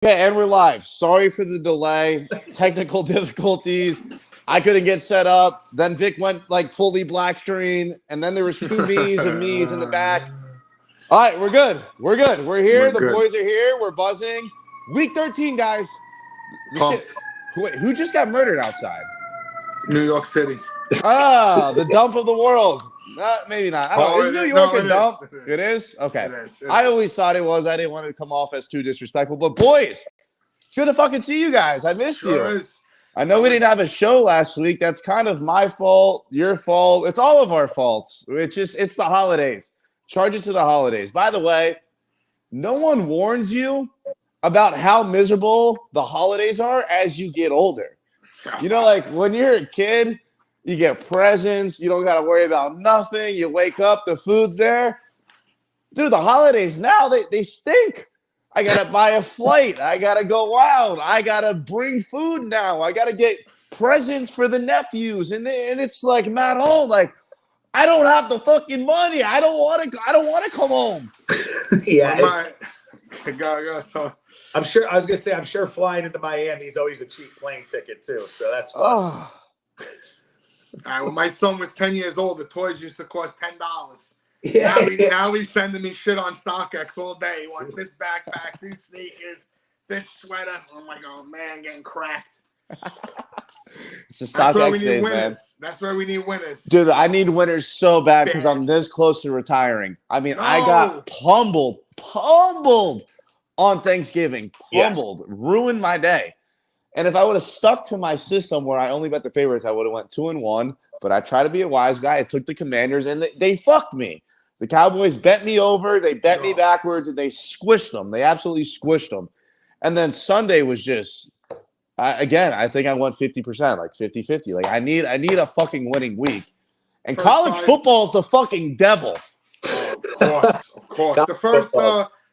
Okay, and we're live. Sorry for the delay. Technical difficulties. I couldn't get set up. Then Vic went like fully black screen, and then there was two me's of me's in the back. All right, we're good. We're good. We're here. We're the good. boys are here. We're buzzing. Week 13, guys. Who just got murdered outside? New York City. The dump of the world. Maybe not. I don't know. Is New York a dump? It is? Okay. It is. I always thought it was. I didn't want to come off as too disrespectful. But boys, it's good to fucking see you guys. I missed you. Is. I know we didn't have a show last week. That's kind of my fault, your fault. It's all of our faults. It's the holidays. Charge it to the holidays. By the way, no one warns you about how miserable the holidays are as you get older. You know, like when you're a kid, you get presents. You don't got to worry about nothing. You wake up, the food's there. Dude, the holidays now, they stink. I got to buy a flight. I got to go out. I got to bring food now. I got to get presents for the nephews. And it's like, Matt Home, like, I don't have the fucking money. I don't want to come home. Yeah. Go talk. I'm sure flying into Miami is always a cheap plane ticket too. So that's fun. All right, when my son was 10 years old, the toys used to cost $10. Yeah. Now he's sending me shit on StockX all day. He wants this backpack, these sneakers, this sweater. I'm like, oh man, getting cracked. It's a StockX phase, man. That's where we need winners. Dude, I need winners so bad because I'm this close to retiring. I mean, I got pummeled on Thanksgiving. Pummeled. Yes. Ruined my day. And if I would have stuck to my system where I only bet the favorites, I would have went 2-1. But I try to be a wise guy. I took the Commanders, and they fucked me. The Cowboys bet me over. They bet me backwards, and they squished them. They absolutely squished them. And then Sunday was just, again, I think I won 50%, like 50-50. Like, I need a fucking winning week. And college football is the fucking devil. Of course.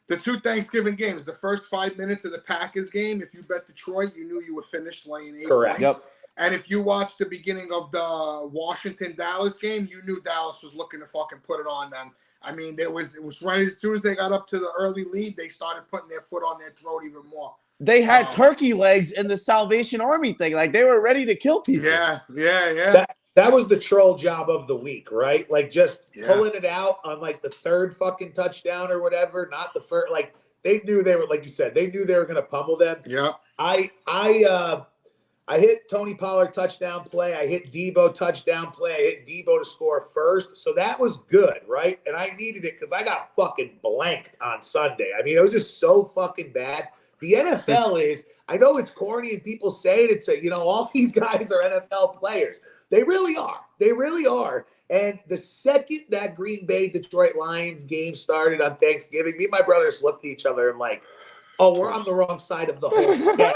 The two Thanksgiving games, the first 5 minutes of the Packers game, if you bet Detroit, you knew you were finished laying 8 Correct. points. Yep. And if you watched the beginning of the Washington-Dallas game, you knew Dallas was looking to fucking put it on them. I mean, it was right as soon as they got up to the early lead, they started putting their foot on their throat even more. They had turkey legs in the Salvation Army thing. Like, they were ready to kill people. Yeah. That was the troll job of the week, right? Like, just pulling it out on, like, the third fucking touchdown or whatever, not the first. Like, they knew they were, like you said, they knew they were going to pummel them. Yeah. I hit Tony Pollard touchdown play. I hit Debo touchdown play. I hit Debo to score first. So that was good, right? And I needed it because I got fucking blanked on Sunday. I mean, it was just so fucking bad. The NFL is, I know it's corny and people say it. It's all these guys are NFL players. They really are. They really are. And the second that Green Bay Detroit Lions game started on Thanksgiving, me and my brothers looked at each other and like, oh, we're on the wrong side of the whole day.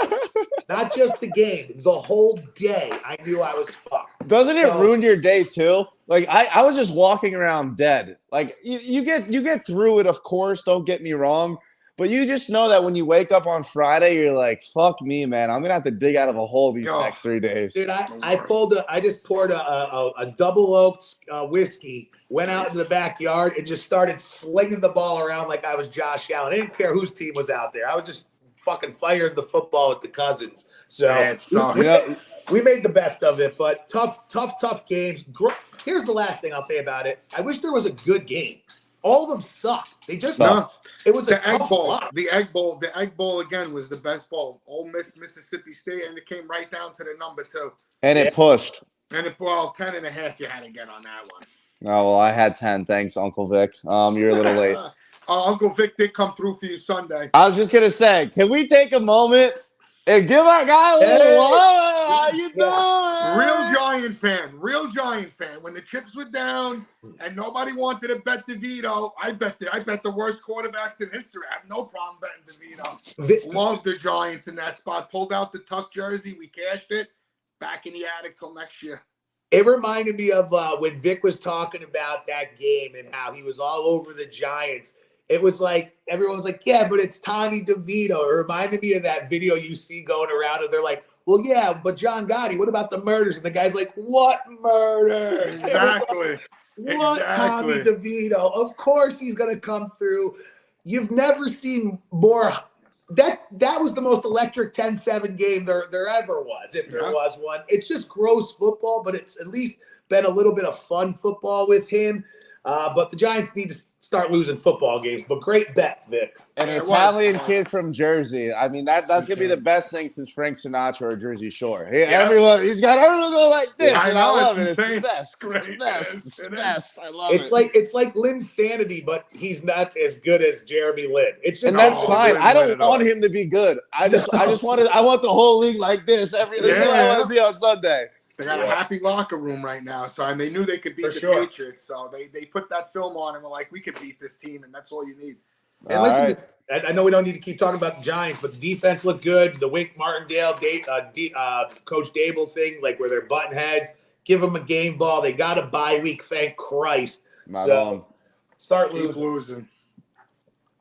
Not just the game, the whole day. I knew I was fucked. Doesn't it ruin your day too? Like I was just walking around dead. Like you get through it, of course. Don't get me wrong, but you just know that when you wake up on Friday, you're like, "Fuck me, man! I'm gonna have to dig out of a hole these next 3 days." Dude, I just poured a double oaked whiskey. Went out in the backyard and just started slinging the ball around like I was Josh Allen. I didn't care whose team was out there. I was just fucking firing the football at the Cousins. So we made the best of it, but tough games. Here's the last thing I'll say about it. I wish there was a good game. All of them sucked. They just sucked. It was the Egg Bowl. The Egg Bowl again was the best bowl. Ole Miss, Mississippi State, and it came right down to the number 2. And it pushed. And 10.5 you had to get on that one. Oh, well, I had 10. Thanks, Uncle Vic. You're a little late. Uncle Vic did come through for you Sunday. I was just going to say, can we take a moment and give our guy a little love? How you doing? Real Giant fan. When the chips were down and nobody wanted to bet DeVito, I bet the worst quarterbacks in history. I have no problem betting DeVito. Love the Giants in that spot. Pulled out the tuck jersey. We cashed it. Back in the attic till next year. It reminded me of when Vic was talking about that game and how he was all over the Giants. It was like, everyone was like, yeah, but it's Tommy DeVito. It reminded me of that video you see going around, and they're like, well, yeah, but John Gotti, what about the murders? And the guy's like, what murders? Exactly. What Tommy DeVito? Of course he's going to come through. You've never seen more that was the most electric 10-7 game there ever was, if there was one. It's just gross football, but it's at least been a little bit of fun football with him. But the Giants need to start losing football games. But great bet, Vic. An Italian kid from Jersey. I mean, that's going to be the best thing since Frank Sinatra or Jersey Shore. Everyone go like this. I love it. It's the best. Great. It's the best. It's the best. I love it. It's like Lynn's sanity, but he's not as good as Jeremy Lin. It's just, and that's fine. I don't want him to be good. I want the whole league like this. Everything I want to see on Sunday. They got a happy locker room right now, and they knew they could beat the Patriots. So they put that film on and were like, we could beat this team, and that's all you need. And listen, I know we don't need to keep talking about the Giants, but the defense looked good. The Wink Martindale, Coach Dable thing, like where they're button heads, give them a game ball. They got a bye week, thank Christ. Start losing.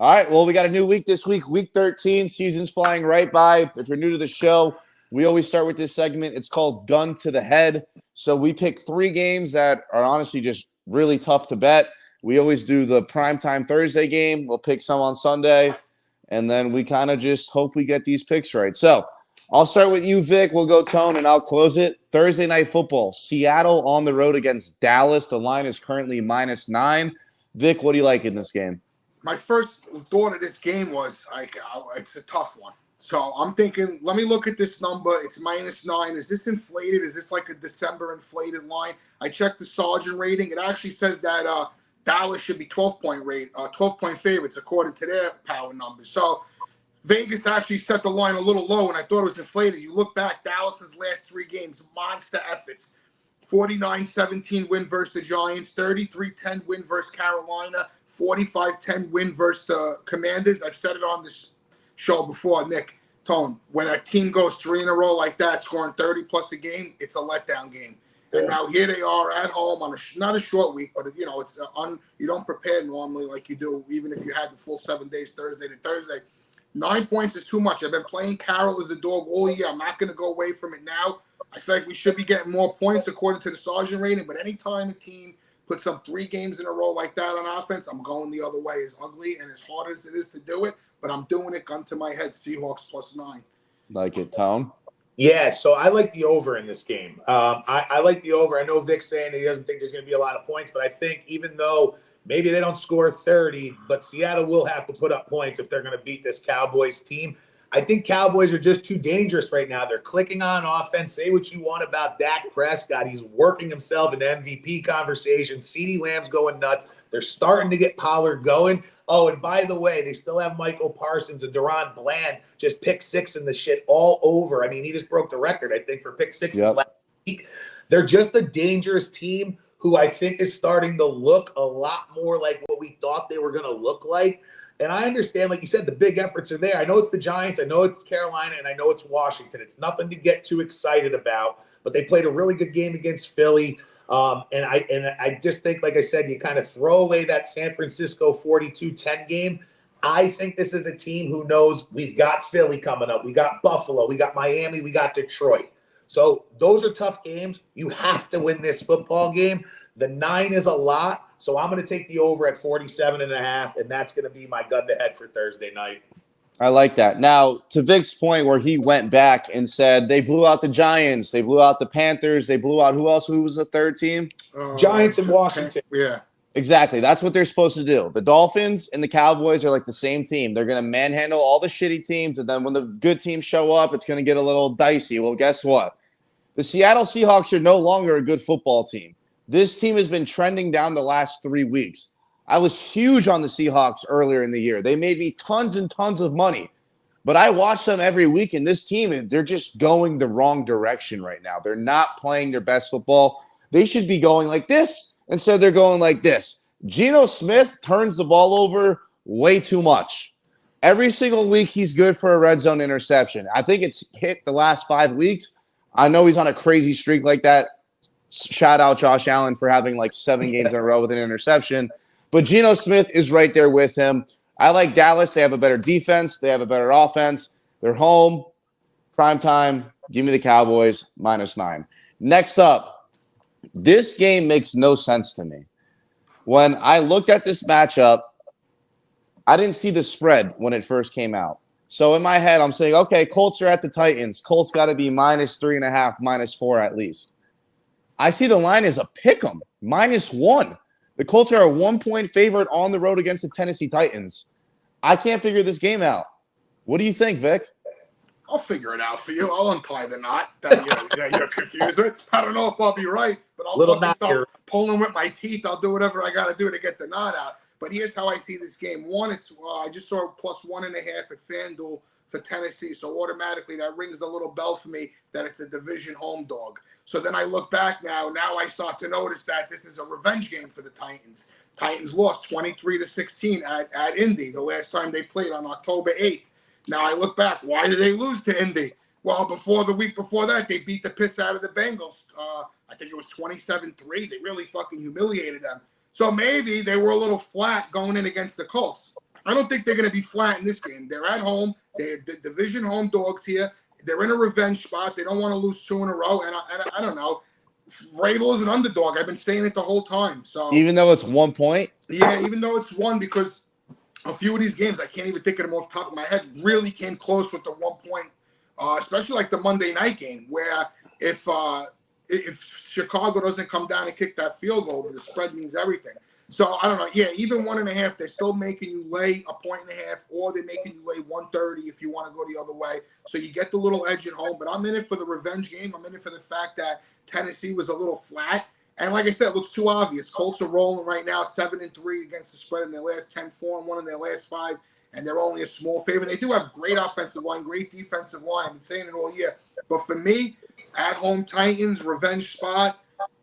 All right, well, we got a new week this week, week 13. Season's flying right by. If you're new to the show, we always start with this segment. It's called Gun to the Head. So we pick 3 games that are honestly just really tough to bet. We always do the primetime Thursday game. We'll pick some on Sunday, and then we kind of just hope we get these picks right. So I'll start with you, Vic. We'll go Tone, and I'll close it. Thursday Night Football, Seattle on the road against Dallas. The line is currently -9. Vic, what do you like in this game? My first thought of this game was, it's a tough one. So I'm thinking, let me look at this number. It's -9. Is this inflated? Is this like a December inflated line? I checked the Sergeant rating. It actually says that Dallas should be 12-point favorites according to their power numbers. So Vegas actually set the line a little low, and I thought it was inflated. You look back, Dallas's last 3 games, monster efforts. 49-17 win versus the Giants, 33-10 win versus Carolina, 45-10 win versus the Commanders. I've said it on this show before, Nick, Tone, when a team goes 3 in a row like that, scoring 30-plus a game, it's a letdown game. And now here they are at home on not a short week, but it's you don't prepare normally like you do, even if you had the full 7 days, Thursday to Thursday. 9 points is too much. I've been playing Carroll as a dog all year. I'm not going to go away from it now. I feel like we should be getting more points according to the Sergeant rating, but anytime a team puts up 3 games in a row like that on offense, I'm going the other way. As ugly and as hard as it is to do it, but I'm doing it gun to my head. Seahawks +9. Like it, Tone? Yeah, so I like the over in this game. I like the over. I know Vic's saying he doesn't think there's going to be a lot of points, but I think even though maybe they don't score 30, but Seattle will have to put up points if they're going to beat this Cowboys team. I think Cowboys are just too dangerous right now. They're clicking on offense. Say what you want about Dak Prescott. He's working himself into MVP conversation. CeeDee Lamb's going nuts. They're starting to get Pollard going. Oh, and by the way, they still have Michael Parsons and Deron Bland just pick 6 in the shit all over. I mean, he just broke the record, I think, for pick 6s last week. They're just a dangerous team who I think is starting to look a lot more like what we thought they were going to look like. And I understand, like you said, the big efforts are there. I know it's the Giants, I know it's Carolina, and I know it's Washington. It's nothing to get too excited about, but they played a really good game against Philly. And I just think, like I said, you kind of throw away that San Francisco 42-10 game. I think this is a team who knows we've got Philly coming up. We got Buffalo. We got Miami. We got Detroit. So those are tough games. You have to win this football game. The 9 is a lot. So I'm going to take the over at 47.5, and that's going to be my gun to head for Thursday night. I like that. Now, to Vic's point where he went back and said they blew out the Giants, they blew out the Panthers, they blew out who else? Who was the third team? Giants and Washington. Yeah. Exactly. That's what they're supposed to do. The Dolphins and the Cowboys are like the same team. They're going to manhandle all the shitty teams, and then when the good teams show up, it's going to get a little dicey. Well, guess what? The Seattle Seahawks are no longer a good football team. This team has been trending down the last 3 weeks. I was huge on the Seahawks earlier in the year. They made me tons and tons of money. But I watch them every week, and this team, and they're just going the wrong direction right now. They're not playing their best football. They should be going like this. Instead, they're going like this. Geno Smith turns the ball over way too much. Every single week, he's good for a red zone interception. I think it's hit the last 5 weeks. I know he's on a crazy streak like that. Shout out Josh Allen for having like 7 games in a row with an interception. But Geno Smith is right there with him. I like Dallas. They have a better defense. They have a better offense. They're home. Prime time. Give me the Cowboys -9. Next up, this game makes no sense to me. When I looked at this matchup, I didn't see the spread when it first came out. So in my head, I'm saying, okay, Colts are at the Titans. Colts got to be -3.5, -4 at least. I see the line as a pick 'em, -1. The Colts are a 1-point favorite on the road against the Tennessee Titans. I can't figure this game out. What do you think, Vic? I'll figure it out for you. I'll untie the knot that you're confused with. I don't know if I'll be right, but I'll fucking start pulling with my teeth. I'll do whatever I got to do to get the knot out. But here's how I see this game. One, it's I just saw +1.5 at FanDuel for Tennessee, so automatically that rings a little bell for me that it's a division home dog. So then I look back now. Now I start to notice that this is a revenge game for the Titans. Titans lost 23-16 at Indy the last time they played on October 8th. Now I look back. Why did they lose to Indy? Well, the week before that, they beat the piss out of the Bengals. I think it was 27-3. They really fucking humiliated them. So maybe they were a little flat going in against the Colts. I don't think they're going to be flat in this game. They're at home. They're the division home dogs here. They're in a revenge spot. They don't want to lose 2 in a row. And I don't know. Vrabel is an underdog. I've been saying it the whole time. So even though it's 1 point? Yeah, even though it's 1, because a few of these games, I can't even think of them off the top of my head, really came close with the 1 point, especially like the Monday night game, where if Chicago doesn't come down and kick that field goal, the spread means everything. So I don't know. Yeah, even 1.5, they're still making you lay 1.5, or they're making you lay 130 if you want to go the other way. So you get the little edge at home. But I'm in it for the revenge game. I'm in it for the fact that Tennessee was a little flat. And like I said, it looks too obvious. Colts are rolling right now 7-3 against the spread in their last 10, 4-1 in their last 5, and they're only a small favorite. They do have great offensive line, great defensive line. I've been saying it all year. But for me, at-home Titans, revenge spot,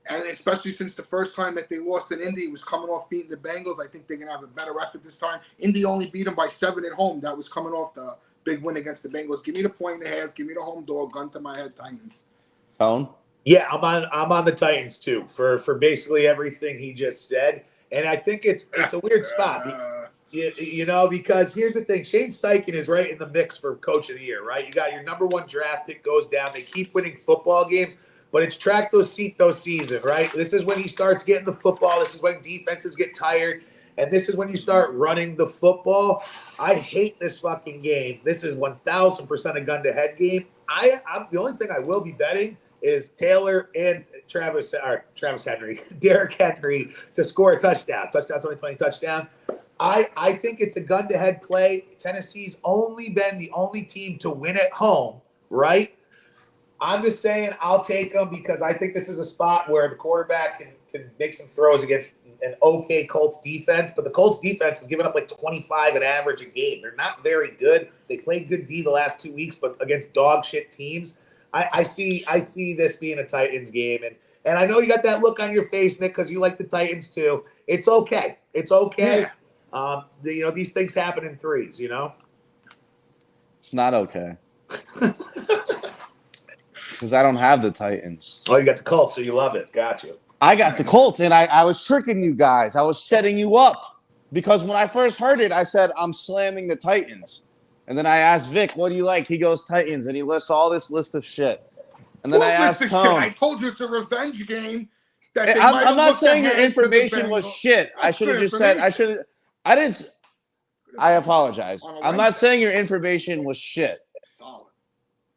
and especially since the first time that they lost in Indy was coming off beating the Bengals, I think they're going to have a better effort this time. Indy only beat them by 7 at home. That was coming off the big win against the Bengals. Give me the 1.5. Give me the home dog. Gun to my head, Titans. Tone? Yeah, I'm on the Titans too for basically everything he just said, and I think it's a weird spot, you know, because here's the thing: Shane Steichen is right in the mix for Coach of the Year, right? You got your number 1 draft pick goes down, they keep winning football games, but it's track those season, right? This is when he starts getting the football. This is when defenses get tired, and this is when you start running the football. I hate this fucking game. This is 1,000% a gun to head game. I'm the only thing I will be betting is Taylor and Travis Henry, Derrick Henry to score a touchdown 2020 touchdown. I think it's a gun-to-head play. Tennessee's only been the only team to win at home, right? I'm just saying I'll take them because I think this is a spot where the quarterback can make some throws against an okay Colts defense, but the Colts defense has given up like 25 an average a game. They're not very good. They played good D the last 2 weeks, but against dog shit teams. I see this being a Titans game, and I know you got that look on your face, Nick, because you like the Titans too. It's okay. It's okay. Yeah. These things happen in threes. You know, it's not okay because I don't have the Titans. Oh, you got the Colts, so you love it. Got you. I got the Colts, and I was tricking you guys. I was setting you up because when I first heard it, I said I'm slamming the Titans. And then I asked Vic, what do you like? He goes, Titans. And he lists all this list of shit. And then I asked Tone. I told you it's a revenge game. I'm not saying your information was shit. I should have just said, I apologize. I'm not saying your information was shit. Solid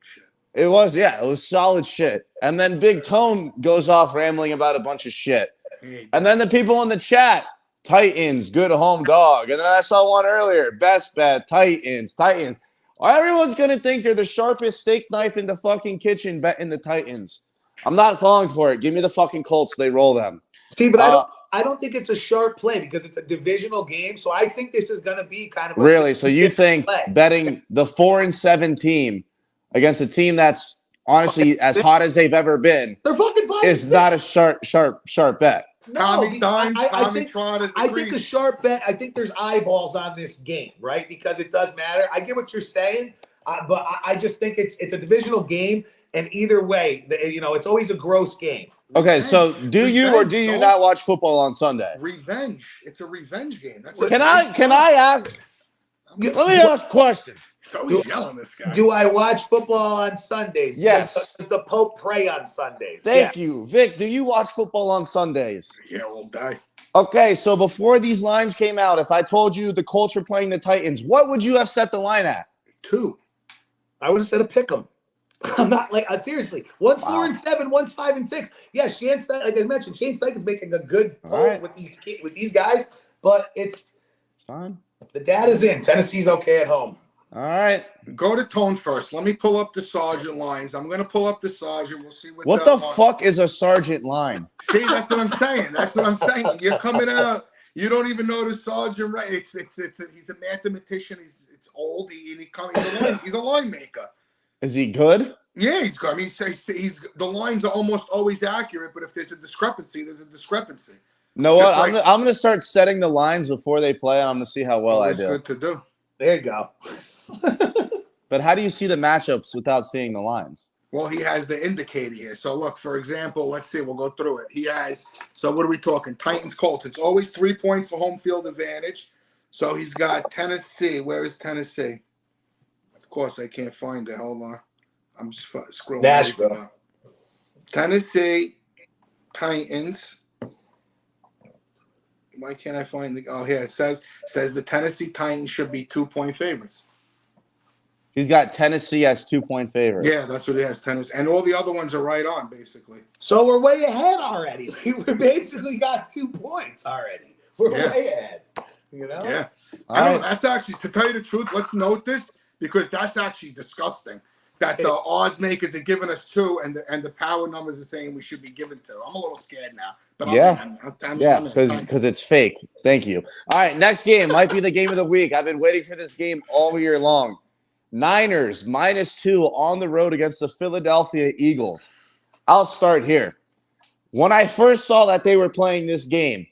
shit. It was solid shit. And then Big Tone goes off rambling about a bunch of shit. And then the people in the chat, Titans, good home dog. And then I saw one earlier, best bet, Titans. Everyone's going to think they're the sharpest steak knife in the fucking kitchen betting the Titans. I'm not falling for it. Give me the fucking Colts. They roll them. See, but I don't think it's a sharp play because it's a divisional game. So I think this is going to be kind of really. So you think betting the 4-7 team against a team that's honestly as hot as they've ever been, they're fucking fine. Is not a sharp bet. No, I think a sharp bet. I think there's eyeballs on this game, right? Because it does matter. I get what you're saying, but I just think it's a divisional game, and either way, it's always a gross game. Okay, so do you not watch football on Sunday? Revenge. It's a revenge game. That's can I ask? Let me ask a question. He's always yelling, this guy. Do I watch football on Sundays? Yes. Does the Pope pray on Sundays? Thank you. Vic, do you watch football on Sundays? Yeah, all day. Okay, so before these lines came out, if I told you the Colts were playing the Titans, what would you have set the line at? 2. I would have said a pick 'em. I'm not like seriously. One's 4-7, one's 5-6. Yeah, like I mentioned, Shane Steichen's making a good pull with these guys, but it's fine. The data's in. Tennessee's okay at home. All right. Go to Tone first. Let me pull up the Sergeant lines. I'm going to pull up the Sergeant. We'll see what the fuck is a Sergeant line? See, that's what I'm saying. That's what I'm saying. You're coming out. You don't even know the Sergeant, right? He's a mathematician. It's old. He's a line maker. Is he good? Yeah, he's good. I mean, the lines are almost always accurate, but if there's a discrepancy, there's a discrepancy. You know what? I'm going to start setting the lines before they play, and I'm going to see how well I do. That's good to do. There you go. But how do you see the matchups without seeing the lines? Well, he has the indicator here. So, look, for example, let's see. We'll go through it. He has – so what are we talking? Titans, Colts. It's always 3 points for home field advantage. So he's got Tennessee. Where is Tennessee? Of course, I can't find it. Hold on. I'm just scrolling. Nashville. Tennessee, Titans. Why can't I find the – oh, here. It says the Tennessee Titans should be 2-point favorites. He's got Tennessee as 2-point favorites. Yeah, that's what he has, Tennessee. And all the other ones are right on, basically. So we're way ahead already. We basically got 2 points already. We're way ahead. You know? Yeah. I know. That's actually, to tell you the truth, let's note this because that's actually disgusting. That the odds makers are giving us 2 and the power numbers are saying we should be given 2. I'm a little scared now. But because it's fake. Thank you. All right, next game might be the game of the week. I've been waiting for this game all year long. Niners -2 on the road against the Philadelphia Eagles. I'll start here. When I first saw that they were playing this game,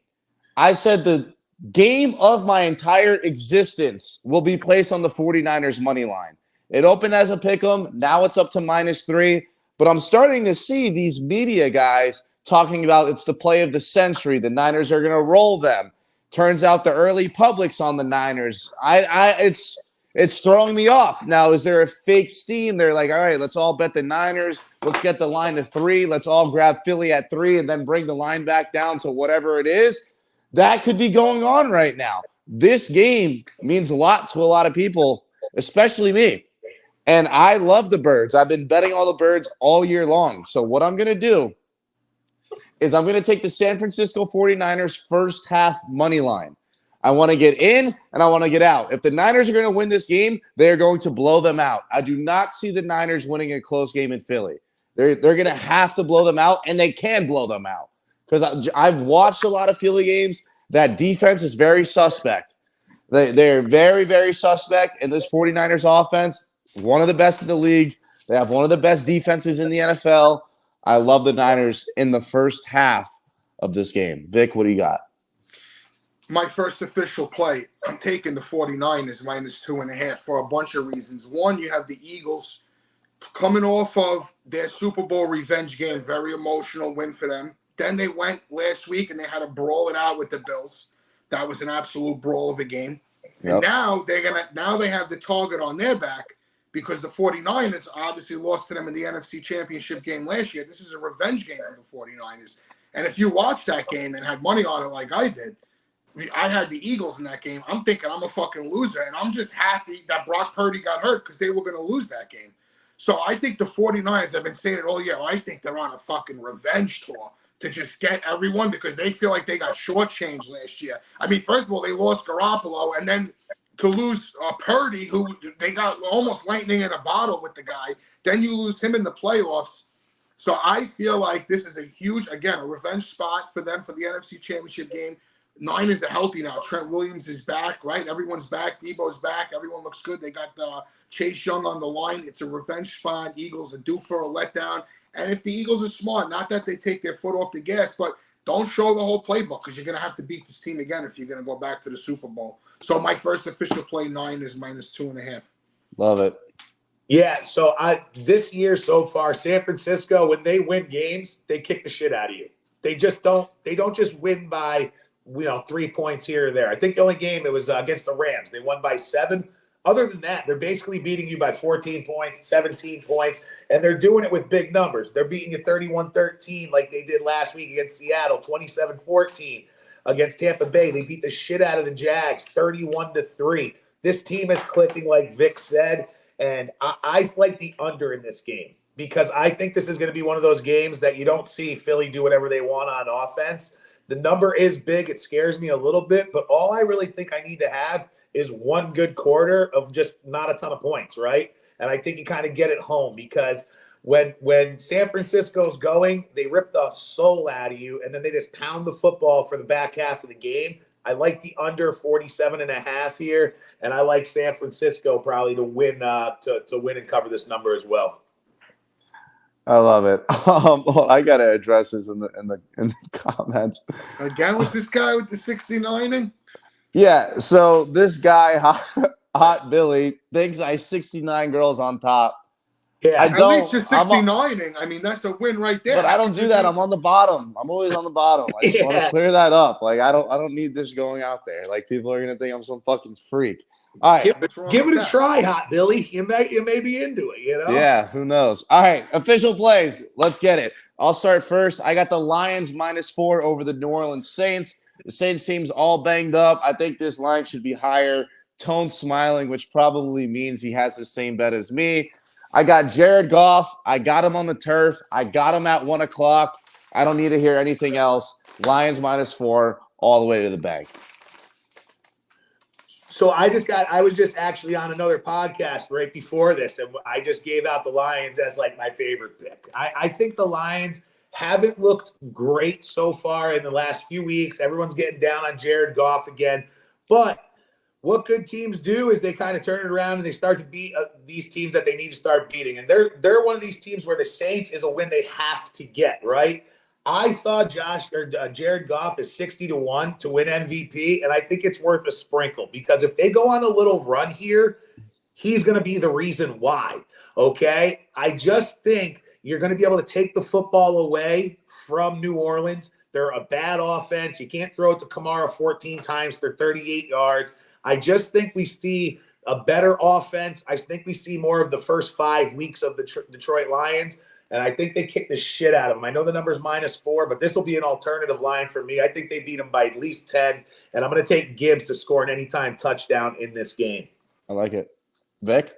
I said the game of my entire existence will be placed on the 49ers money line. It opened as a pick'em. Now it's up to -3. But I'm starting to see these media guys talking about it's the play of the century. The Niners are going to roll them. Turns out the early public's on the Niners. It's throwing me off. Now, is there a fake steam? They're like, all right, let's all bet the Niners. Let's get the line to 3. Let's all grab Philly at 3 and then bring the line back down to whatever it is. That could be going on right now. This game means a lot to a lot of people, especially me. And I love the Birds. I've been betting all the Birds all year long. So what I'm going to do is I'm going to take the San Francisco 49ers first half money line. I want to get in and I want to get out. If the Niners are going to win this game, they're going to blow them out. I do not see the Niners winning a close game in Philly. They're going to have to blow them out, and they can blow them out. Because I've watched a lot of Philly games. That defense is very suspect. They're very, very suspect. And this 49ers offense, one of the best in the league. They have one of the best defenses in the NFL. I love the Niners in the first half of this game. Vic, what do you got? My first official play, I'm taking the 49ers -2.5 for a bunch of reasons. One, you have the Eagles coming off of their Super Bowl revenge game, very emotional win for them. Then they went last week and they had to brawl it out with the Bills. That was an absolute brawl of a game. Yep. And now they have the target on their back because the 49ers obviously lost to them in the NFC Championship game last year. This is a revenge game for the 49ers. And if you watched that game and had money on it like I did, I had the Eagles in that game. I'm thinking I'm a fucking loser, and I'm just happy that Brock Purdy got hurt because they were going to lose that game. So I think the 49ers, I've been saying it all year, I think they're on a fucking revenge tour to just get everyone because they feel like they got shortchanged last year. I mean, first of all, they lost Garoppolo, and then to lose Purdy, who they got almost lightning in a bottle with the guy, then you lose him in the playoffs. So I feel like this is a huge, again, a revenge spot for them for the NFC Championship game. Niners are healthy now. Trent Williams is back, right? Everyone's back. Debo's back. Everyone looks good. They got Chase Young on the line. It's a revenge spot. Eagles are due for a letdown. And if the Eagles are smart, not that they take their foot off the gas, but don't show the whole playbook because you're going to have to beat this team again if you're going to go back to the Super Bowl. So my first official play, Niners -2.5. Love it. Yeah, so this year so far, San Francisco, when they win games, they kick the shit out of you. They don't just win by 3 points here or there. I think the only game it was against the Rams. They won by 7. Other than that, they're basically beating you by 14 points, 17 points, and they're doing it with big numbers. They're beating you 31-13 like they did last week against Seattle, 27-14 against Tampa Bay. They beat the shit out of the Jags, 31-3. This team is clicking like Vic said, And I like the under in this game because I think this is going to be one of those games that you don't see Philly do whatever they want on offense. The number is big. It scares me a little bit, but all I really think I need to have is one good quarter of just not a ton of points, right? And I think you kind of get it home because when San Francisco's going, they rip the soul out of you, and then they just pound the football for the back half of the game. I like the under 47.5 here, and I like San Francisco probably to win to win and cover this number as well. I love it. Well, I gotta address this in the comments. Again with this guy with the 69ing? Yeah, so this guy, Hot Billy, thinks I 69 girls on top. Yeah, at least you're 69ing. I mean, that's a win right there. But I don't do that. I'm on the bottom. I'm always on the bottom. I just want to clear that up. Like I don't need this going out there. Like people are gonna think I'm some fucking freak. All right, give it a try, Hot Billy. You may be into it. You know? Yeah, who knows? All right, official plays. Let's get it. I'll start first. I got the Lions -4 over the New Orleans Saints. The Saints team's all banged up. I think this line should be higher. Tone's smiling, which probably means he has the same bet as me. I got Jared Goff. I got him on the turf. I got him at 1 o'clock. I don't need to hear anything else. Lions -4 all the way to the bank. So I was just actually on another podcast right before this, and I just gave out the Lions as like my favorite pick. I think the Lions haven't looked great so far in the last few weeks. Everyone's getting down on Jared Goff again. But what good teams do is they kind of turn it around and they start to beat these teams that they need to start beating. And they're one of these teams where the Saints is a win they have to get, right? I saw Jared Goff is 60-1 to win MVP, and I think it's worth a sprinkle because if they go on a little run here, he's going to be the reason why, okay? I just think you're going to be able to take the football away from New Orleans. They're a bad offense. You can't throw it to Kamara 14 times for 38 yards. I just think we see a better offense. I think we see more of the first 5 weeks of the Detroit Lions, and I think they kick the shit out of them. I know the number's -4, but this will be an alternative line for me. I think they beat them by at least 10, and I'm going to take Gibbs to score an anytime touchdown in this game. I like it. Vic?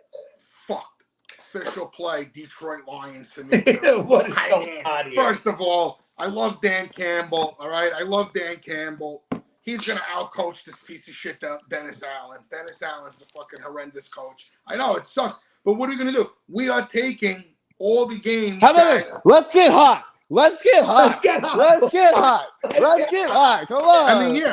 Fuck. Official play, Detroit Lions for me. What is going on here? First of all, I love Dan Campbell, all right? I love Dan Campbell. He's going to outcoach this piece of shit, Dennis Allen. Dennis Allen's a fucking horrendous coach. I know, it sucks. But what are we going to do? We are taking all the games. How about this? Let's get hot. Let's get hot. Let's get hot. Let's get hot. Let's get hot. Come on. I mean, you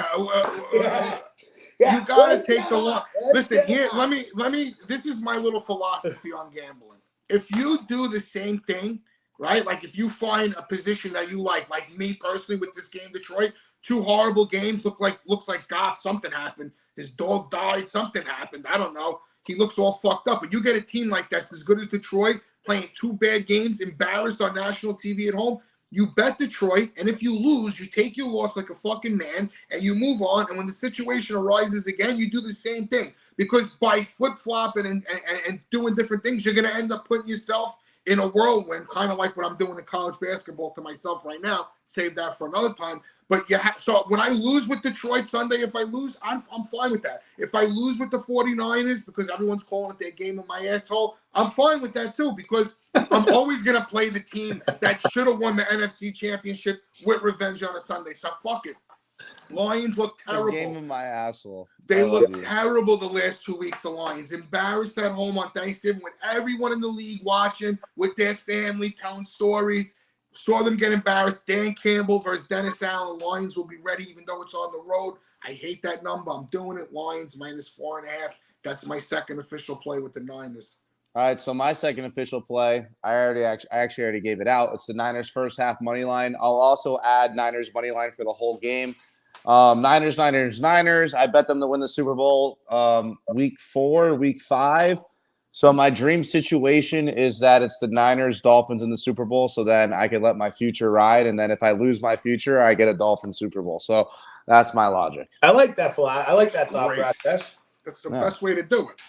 got to take the long. Listen, here, let me, this is my little philosophy on gambling. If you do the same thing, right? Like if you find a position that you like me personally with this game, Detroit, 2 horrible games, looks like Goff, something happened. His dog died, something happened. I don't know. He looks all fucked up. But you get a team like that's as good as Detroit, playing 2 bad games, embarrassed on national TV at home. You bet Detroit, and if you lose, you take your loss like a fucking man, and you move on. And when the situation arises again, you do the same thing. Because by flip-flopping and doing different things, you're going to end up putting yourself in a whirlwind, kind of like what I'm doing in college basketball to myself right now. Save that for another time. But so when I lose with Detroit Sunday, if I lose, I'm fine with that. If I lose with the 49ers, because everyone's calling it their game of my asshole, I'm fine with that too, because I'm always going to play the team that should have won the NFC Championship with revenge on a Sunday. So fuck it. Lions look terrible. The game of my asshole. They look terrible the last 2 weeks, the Lions. Embarrassed at home on Thanksgiving with everyone in the league watching, with their family telling stories. Saw them get embarrassed. Dan Campbell versus Dennis Allen. Lions will be ready even though it's on the road. I hate that number. I'm doing it. Lions -4.5. That's my second official play with the Niners. All right, so my second official play, I actually already gave it out. It's the Niners first half money line. I'll also add Niners money line for the whole game. Niners. I bet them to win the Super Bowl week 4, week 5. So my dream situation is that it's the Niners, Dolphins in the Super Bowl. So then I can let my future ride. And then if I lose my future, I get a Dolphins Super Bowl. So that's my logic. I like that thought process. That's the best way to do it.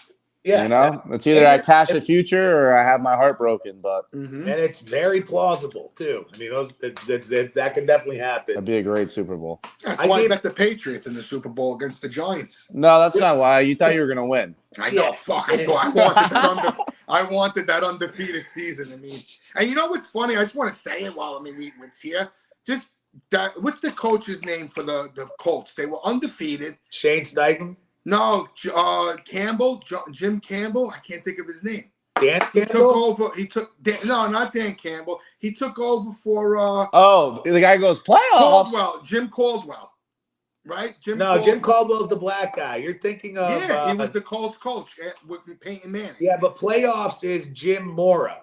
Yeah, You know, it's either I cash the it's, future or I have my heart broken. But and it's very plausible too. I mean, that can definitely happen. that'd be a great Super Bowl. That's why I bet the Patriots in the Super Bowl against the Giants. No, that's not why. You thought you were gonna win. I know. Fuck. I wanted that undefeated season. I mean, and you know what's funny? I just want to say it while it's here. Just that. What's the coach's name for the Colts? They were undefeated. Shane Steichen. No, Campbell, Jim Campbell. I can't think of his name. Dan Campbell? He took over. No, not Dan Campbell. He took over for. The guy goes playoffs. Jim Caldwell. Right? Jim Caldwell's the black guy. You're thinking of. Yeah, he was the Colts coach with Peyton Manning. Yeah, but playoffs is Jim Mora.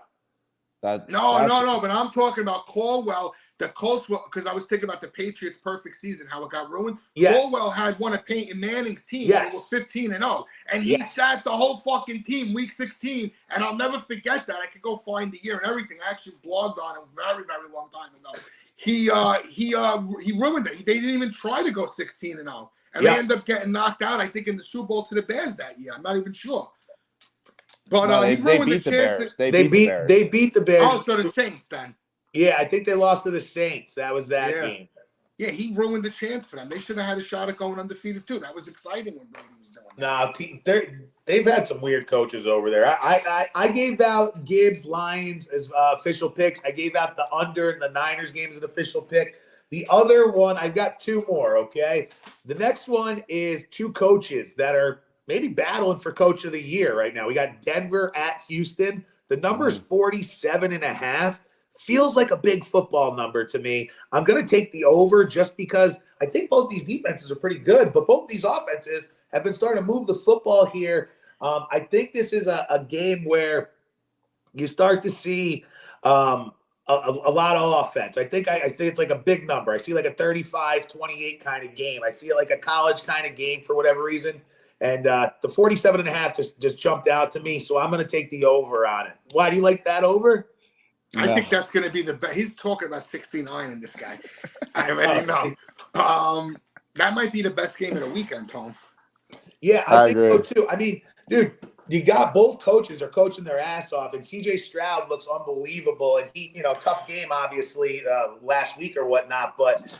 No, but I'm talking about Caldwell. The Colts, because I was thinking about the Patriots' perfect season, how it got ruined. Yes. Caldwell had one of Peyton Manning's teams. Yes. They were 15-0. And he sat the whole fucking team week 16. And I'll never forget that. I could go find the year and everything. I actually blogged on it a very, very long time ago. He ruined it. They didn't even try to go 16-0. And they ended up getting knocked out, I think, in the Super Bowl to the Bears that year. I'm not even sure. But they beat the Bears. They beat the Bears. Oh, so the Saints then. Yeah, I think they lost to the Saints. That was that game. Yeah, he ruined the chance for them. They should have had a shot at going undefeated too. That was exciting when Brady was doing that. No, they've had some weird coaches over there. I gave out Gibbs Lions as official picks. I gave out the under in the Niners game as an official pick. The other one, I've got two more, okay? The next one is two coaches that are maybe battling for coach of the year right now. We got Denver at Houston. The number is 47.5. Feels like a big football number to me. I'm going to take the over just because I think both these defenses are pretty good, but both these offenses have been starting to move the football here. I think this is a game where you start to see a lot of offense. I think it's like a big number. I see like a 35-28 kind of game. I see it like a college kind of game for whatever reason. And the 47.5 just jumped out to me, so I'm going to take the over on it. Why do you like that over? I think that's going to be the best. He's talking about 69 in this guy. I already know. That might be the best game of the weekend, Tom. Yeah, I think so too. I mean, dude, you got both coaches are coaching their ass off, and CJ Stroud looks unbelievable. And he, tough game, obviously, last week or whatnot, but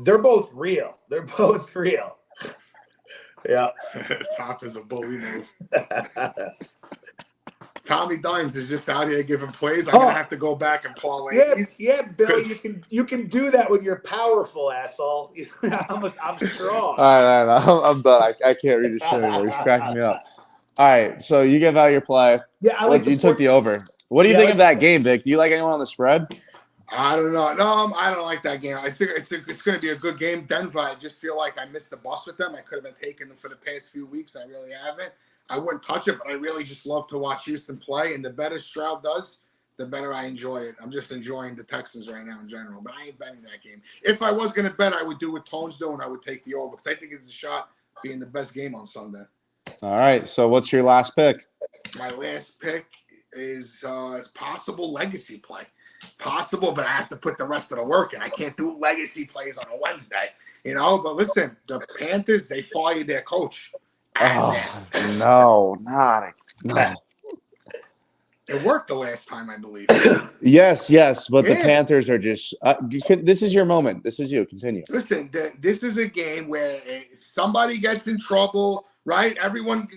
they're both real. They're both real. Yeah. Top is a bully move. Tommy Dimes is just out here giving plays. I'm gonna have to go back and parlay these. Yeah, Billy, you can do that when you're powerful, asshole. I'm strong. All right, I'm done. I can't read the shit anymore. He's cracking me up. All right, so you give out your play. Yeah, you took the over. What do you think of that game, Vic? Do you like anyone on the spread? I don't know. No, I don't like that game. I think it's going to be a good game. Denver, I just feel like I missed the bus with them. I could have been taking them for the past few weeks. I really haven't. I wouldn't touch it, but I really just love to watch Houston play. And the better Stroud does, the better I enjoy it. I'm just enjoying the Texans right now in general, but I ain't betting that game. If I was going to bet, I would do what Tone's doing. I would take the over because I think it's a shot being the best game on Sunday. All right. So what's your last pick? My last pick is possible legacy play. Possible, but I have to put the rest of the work in. I can't do legacy plays on a Wednesday, But listen, the Panthers, they fired their coach. No. It worked the last time, I believe. Yes, but the Panthers are just this is your moment. This is you. Continue. Listen, this is a game where if somebody gets in trouble, right? Everyone,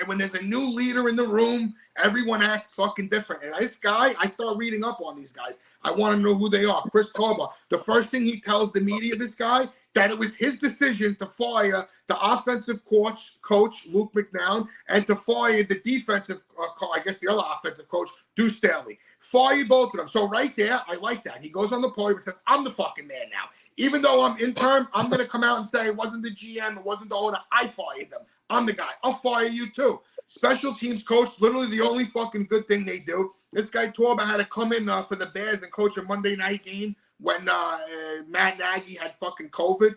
when there's a new leader in the room, everyone acts fucking different. And this guy, I start reading up on these guys. I want to know who they are. Chris Harbaugh. The first thing he tells the media, this guy, that it was his decision to fire the offensive coach Luke McNown, and to fire the defensive, the other offensive coach, Deuce Staley. Fire both of them. So right there, I like that. He goes on the podium and says, I'm the fucking man now. Even though I'm interim, I'm going to come out and say it wasn't the GM, it wasn't the owner. I fired them. I'm the guy. I'll fire you too. Special teams coach, literally the only fucking good thing they do. This guy Torba had to come in for the Bears and coach a Monday night game when Matt Nagy had fucking COVID.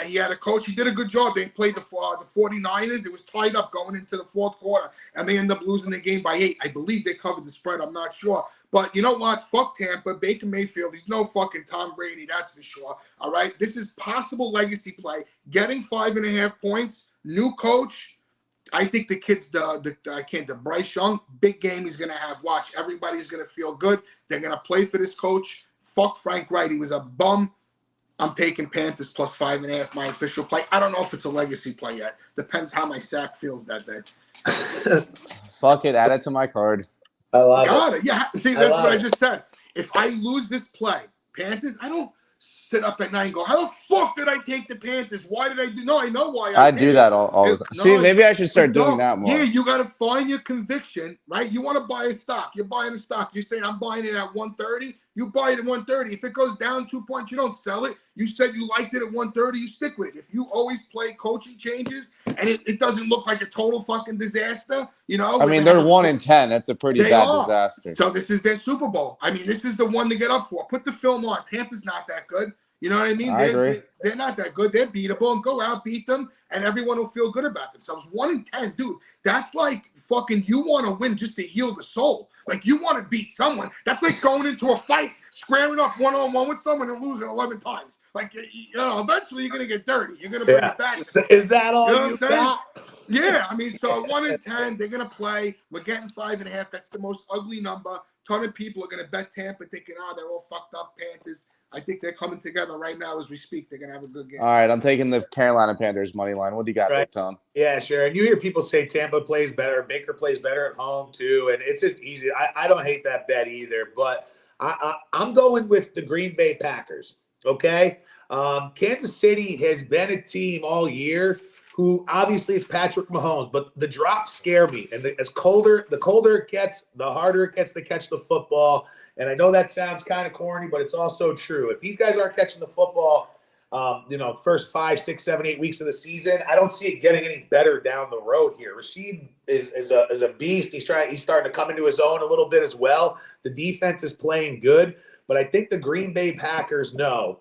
He had a coach. He did a good job. They played the 49ers. It was tied up going into the fourth quarter, and they ended up losing the game by 8. I believe they covered the spread. I'm not sure. But you know what? Fuck Tampa. Baker Mayfield. He's no fucking Tom Brady. That's for sure. All right? This is possible legacy play. Getting 5.5 points. New coach. I think the kids, the Bryce Young, big game he's going to have. Watch, everybody's going to feel good. They're going to play for this coach. Fuck Frank Wright. He was a bum. I'm taking Panthers plus 5.5, my official play. I don't know if it's a legacy play yet. Depends how my sack feels that day. Fuck it. Add it to my card. I love Got it. Yeah. See, that's what I just said. If I lose this play, Panthers, I don't sit up at night and go, how the fuck did I take the Panthers? Why did I do? No, I know why. I do that all the time. See, maybe I should start doing that more. Yeah, you got to find your conviction, right? You want to buy a stock. You're buying a stock. You're saying, I'm buying it at 130. You buy it at 130. If it goes down 2 points, you don't sell it. You said you liked it at 130. You stick with it. If you always play coaching changes and it doesn't look like a total fucking disaster, you know. I mean, they're 1-10. That's a pretty bad disaster. So this is their Super Bowl. I mean, this is the one to get up for. Put the film on. Tampa's not that good. You know what I mean? I agree. They're not that good. They're beatable, and go out, beat them, and everyone will feel good about themselves. 1-10, dude. That's like fucking you want to win just to heal the soul. Like you want to beat someone. That's like going into a fight, squaring up one-on-one with someone and losing 11 times. Like, you know, eventually you're going to get dirty. You're going to bring it back. Is that all you know you got? Yeah, I mean, so 1-10, they're going to play. We're getting 5.5. That's the most ugly number. Ton of people are going to bet Tampa thinking, they're all fucked up Panthers. I think they're coming together right now as we speak. They're going to have a good game. All right, I'm taking the Carolina Panthers money line. What do you got, Big Tom? Yeah, sure. And you hear people say Tampa plays better. Baker plays better at home, too. And it's just easy. I don't hate that bet either. But I'm going with the Green Bay Packers, okay? Kansas City has been a team all year who obviously is Patrick Mahomes, but the drops scare me. And the colder it gets, the harder it gets to catch the football. And I know that sounds kind of corny, but it's also true. If these guys aren't catching the football, first 5, 6, 7, 8 weeks of the season, I don't see it getting any better down the road here. Rashid is a beast. He's starting to come into his own a little bit as well. The defense is playing good, but I think the Green Bay Packers know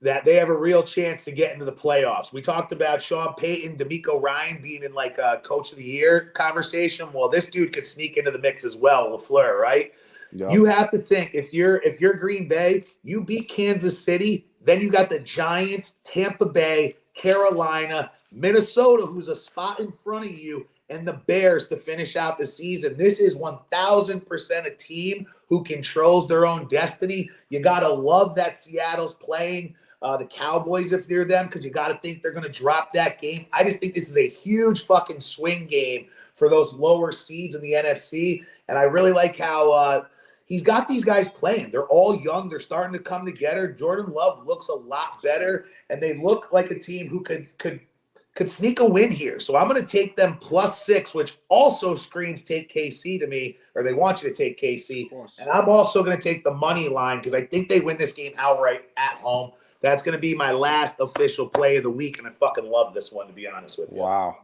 that they have a real chance to get into the playoffs. We talked about Sean Payton, D'Amico Ryan being in like a Coach of the Year conversation. Well, this dude could sneak into the mix as well, LaFleur, right? Yep. You have to think if you're Green Bay, you beat Kansas City, then you got the Giants, Tampa Bay, Carolina, Minnesota, who's a spot in front of you, and the Bears to finish out the season. This is 1,000% a team who controls their own destiny. You got to love that Seattle's playing the Cowboys if they're them, because you got to think they're going to drop that game. I just think this is a huge fucking swing game for those lower seeds in the NFC. And I really like how he's got these guys playing. They're all young. They're starting to come together. Jordan Love looks a lot better, and they look like a team who could sneak a win here. So I'm going to take them +6, which also screams take KC to me, or they want you to take KC. And I'm also going to take the money line because I think they win this game outright at home. That's going to be my last official play of the week, and I fucking love this one, to be honest with you. Wow.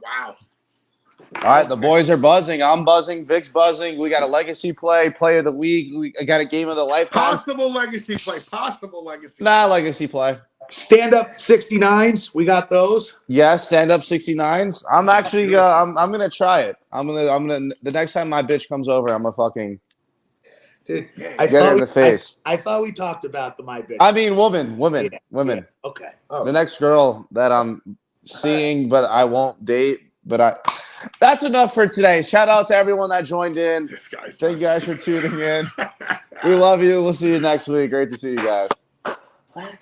All right, the boys are buzzing. I'm buzzing. Vic's buzzing. We got a legacy play of the week. We got a game of the lifetime. Possible legacy play. Nah, legacy play. Stand-up 69s. We got those. Yeah, stand-up 69s. I'm actually I'm gonna try it. I'm gonna the next time my bitch comes over, I'm gonna fucking get her in the face. I thought we talked about my bitch. I mean, women. Yeah. Okay. Oh. The next girl that I'm seeing, but I won't date. But that's enough for today. Shout out to everyone that joined in. Thank you guys for tuning in. We love you. We'll see you next week. Great to see you guys.